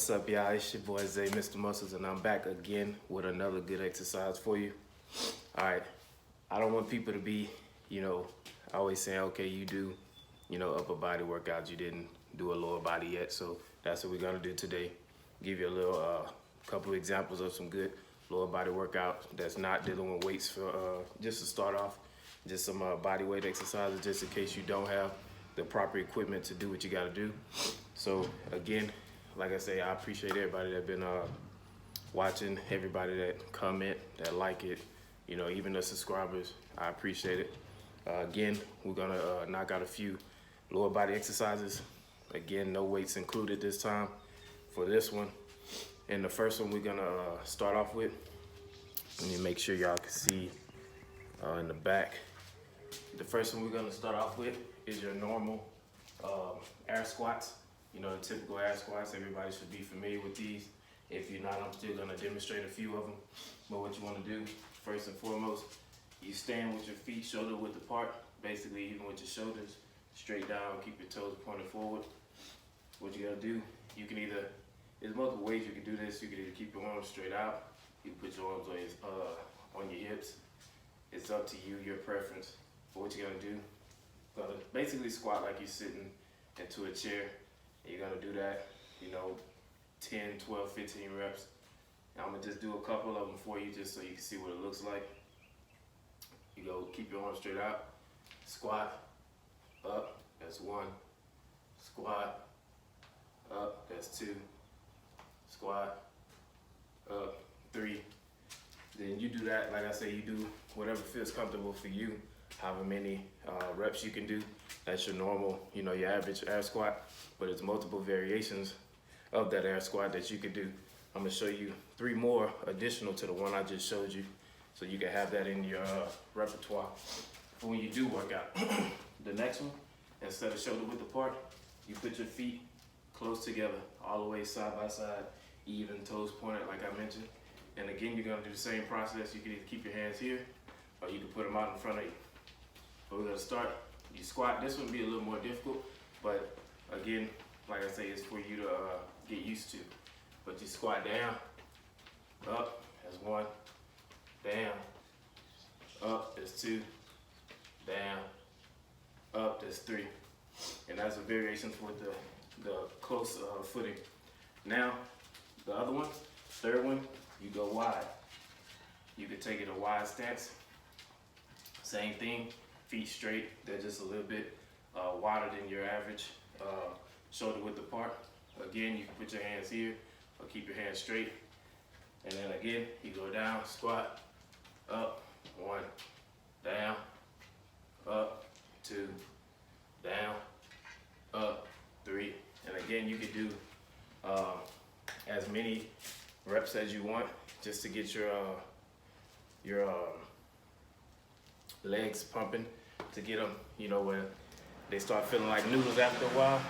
What's up, y'all? It's your boy Zay, Mr. Muscles, and I'm back again with another good exercise for you. All right, I don't want people to be, always saying, okay, you do, upper body workouts. You didn't do a lower body yet, so that's what we're gonna do today. Give you a little, couple examples of some good lower body workout that's not dealing with weights for, just to start off, just some body weight exercises, just in case you don't have the proper equipment to do what you gotta do. So again, like I say, I appreciate everybody that been watching, everybody that comment, that like it, even the subscribers. I appreciate it. Again, we're gonna knock out a few lower body exercises. Again, no weights included this time for this one. And the first one we're gonna start off with, let me make sure y'all can see in the back. The first one we're gonna start off with is your normal air squats. The typical air squats. Everybody should be familiar with these. If you're not, I'm still gonna demonstrate a few of them. But what you wanna do, first and foremost, you stand with your feet shoulder width apart, basically even with your shoulders straight down, keep your toes pointed forward. What you gotta do, you can either, there's multiple ways you can do this. You can either keep your arms straight out, you can put your arms on your hips. It's up to you, your preference. But what you're gonna do, basically squat like you're sitting into a chair. You're gonna do that, 10, 12, 15 reps. And I'm gonna just do a couple of them for you just so you can see what it looks like. You go, keep your arms straight out, squat, up, that's 1, squat, up, that's 2, squat, up, 3. Then you do that, like I say, you do whatever feels comfortable for you, however many reps you can do. That's your normal, your average air squat, but it's multiple variations of that air squat that you could do. I'm gonna show you 3 more additional to the one I just showed you, so you can have that in your repertoire for when you do work out. The next one, instead of shoulder width apart, you put your feet close together, all the way side by side, even toes pointed like I mentioned. And again, you're gonna do the same process. You can either keep your hands here, or you can put them out in front of you. So we're gonna start, you squat. This one will be a little more difficult, but again, like I say, it's for you to get used to. But you squat down, up, that's 1, down, up, that's 2, down, up, that's 3. And that's a variation for the close footing. Now, the other one, third one, you go wide. You could take it a wide stance. Same thing, feet straight. They're just a little bit wider than your average shoulder width apart. Again, you can put your hands here or keep your hands straight. And then again, you go down, squat, up, 1, down, up, 2, down, up, 3. And again, you can do as many reps as you want just to get your legs pumping, to get them, where they start feeling like noodles after a while.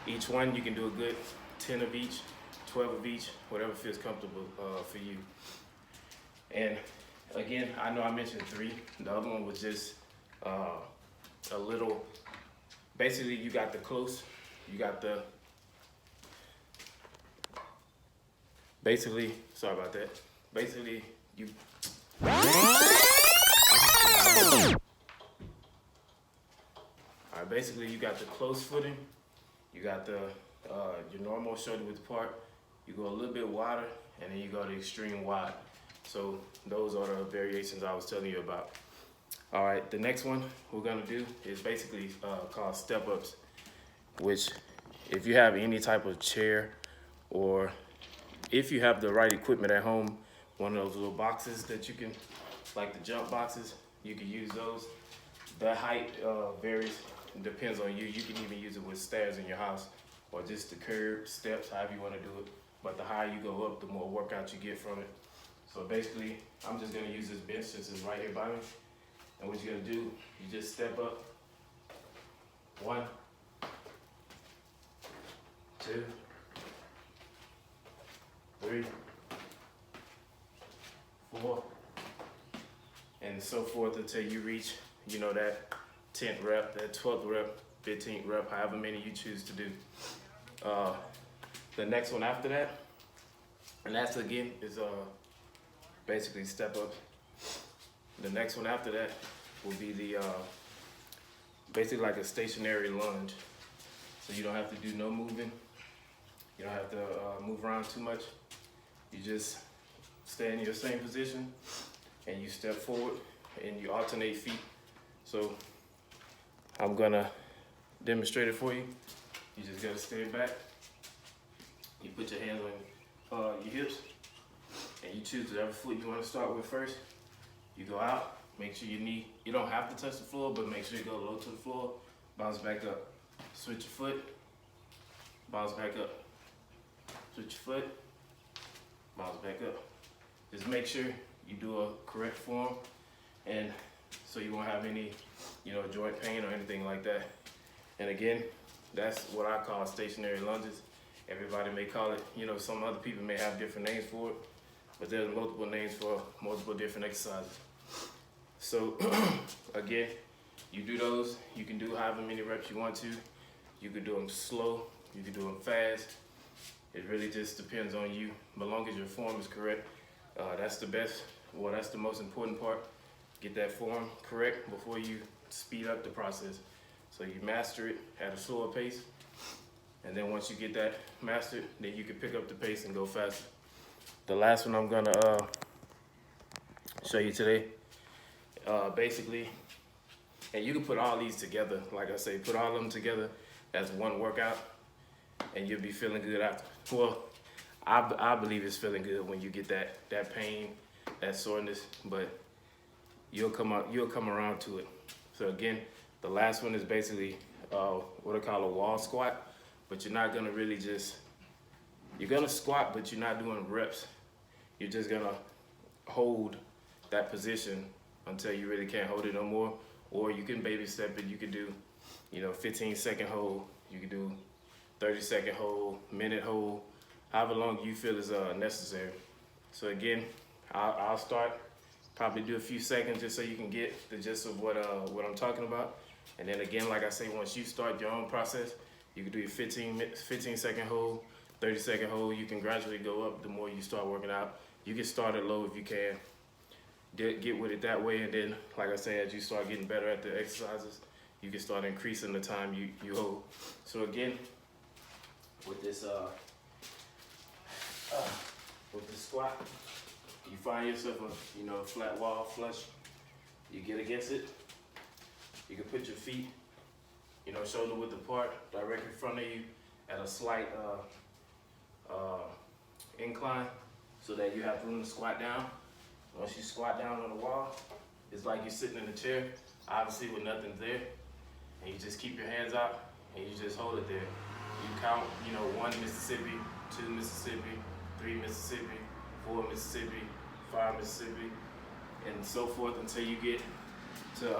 Each one, you can do a good 10 of each, 12 of each, whatever feels comfortable for you. And again, I know I mentioned 3. The other one was just a little, basically you got the close, you got the, basically, sorry about that. Basically, you, basically you got the close footing, you got the your normal shoulder width apart, you go a little bit wider, and then you go to extreme wide. So those are the variations I was telling you about. All right, the next one we're gonna do is basically called step ups, which if you have any type of chair, or if you have the right equipment at home, one of those little boxes that you can, like the jump boxes, you can use those. The height varies, it depends on you. You can even use it with stairs in your house, or just the curb steps, however you want to do it. But the higher you go up, the more workout you get from it. So basically, I'm just gonna use this bench since it's right here by me. And what you're gonna do, you just step up. 1, 2, 3, 4, and so forth until you reach, that 10th rep, that 12th rep, 15th rep, however many you choose to do. the next one after that, and that's again is basically step up. The next one after that will be the basically like a stationary lunge. So you don't have to do no moving. You don't have to move around too much. You just stay in your same position and you step forward and you alternate feet. So I'm gonna demonstrate it for you. You just gotta stand back. You put your hands on your hips and you choose whatever foot you wanna start with first. You go out, make sure your knee, you don't have to touch the floor, but make sure you go low to the floor, bounce back up. Switch your foot, bounce back up. Switch your foot, bounce back up. Just make sure you do a correct form, and so you won't have any, joint pain or anything like that. And again, that's what I call stationary lunges. Everybody may call it, some other people may have different names for it, but there's multiple names for multiple different exercises. So again, you do those, you can do however many reps you want to. You could do them slow, you could do them fast. It really just depends on you. But long as your form is correct, that's the best, that's the most important part. Get that form correct before you speed up the process. So you master it at a slower pace. And then once you get that mastered, then you can pick up the pace and go faster. The last one I'm gonna show you today, basically, and you can put all these together. Like I say, put all of them together as one workout and you'll be feeling good after. Well, I believe it's feeling good when you get that pain, that soreness, but you'll come around to it. So again, the last one is basically what I call a wall squat, but you're not gonna really you're gonna squat, but you're not doing reps. You're just gonna hold that position until you really can't hold it no more. Or you can baby step it. You can do, 15-second hold. You can do 30-second hold, minute hold, however long you feel is necessary. So again, I'll start, probably do a few seconds just so you can get the gist of what I'm talking about. And then again, like I say, once you start your own process, you can do your 15-second hold, 30-second hold. You can gradually go up the more you start working out. You can start it low if you can. Get with it that way, and then, like I say, as you start getting better at the exercises, you can start increasing the time you hold. So again, with this squat, you find yourself a flat wall flush. You get against it. You can put your feet, shoulder width apart, directly in front of you, at a slight incline, so that you have room to squat down. Once you squat down on the wall, it's like you're sitting in a chair, obviously with nothing there, and you just keep your hands out and you just hold it there. You count, 1 Mississippi, 2 Mississippi, 3 Mississippi, 4 Mississippi, 5 Mississippi, and so forth until you get to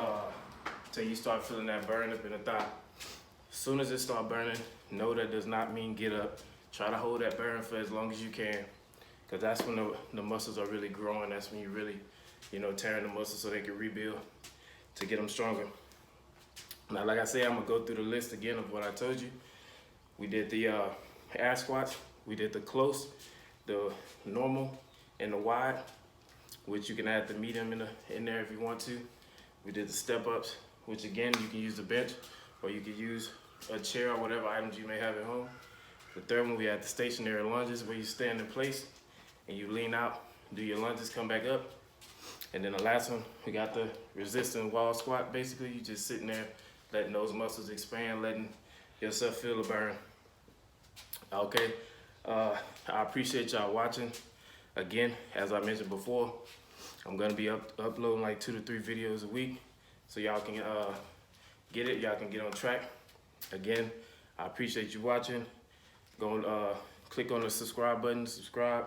till you start feeling that burn up in the thigh. As soon as it starts burning, know that does not mean get up. Try to hold that burn for as long as you can, because that's when the muscles are really growing. That's when you really, tearing the muscles so they can rebuild to get them stronger. Now, like I say, I'm gonna go through the list again of what I told you. We did the air squats, we did the close, the normal, and the wide, which you can add the medium in there if you want to. We did the step ups, which again, you can use the bench, or you can use a chair or whatever items you may have at home. The third one, we had the stationary lunges, where you stand in place and you lean out, do your lunges, come back up. And then the last one, we got the resistant wall squat. Basically, you just sitting there, letting those muscles expand, letting yourself feel the burn. Okay, I appreciate y'all watching. Again, as I mentioned before, I'm gonna be uploading like 2 to 3 videos a week, so y'all can get it, y'all can get on track. Again, I appreciate you watching. Go click on the subscribe button, subscribe,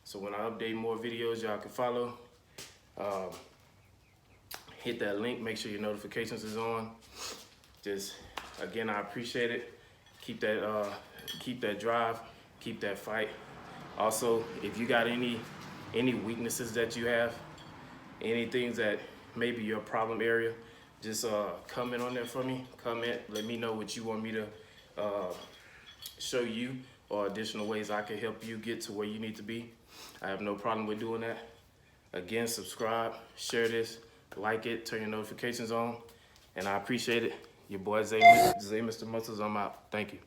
so when I update more videos, y'all can follow. Hit that link, make sure your notifications is on. Just, again, I appreciate it. Keep that drive, keep that fight. Also, if you got any weaknesses that you have, any things that may be your problem area, just comment on there for me. Comment, let me know what you want me to show you, or additional ways I can help you get to where you need to be, I have no problem with doing that. Again, subscribe, share this, like it, turn your notifications on, and I appreciate it. Your boy Zay, Mr. Muscles, I'm out. Thank you.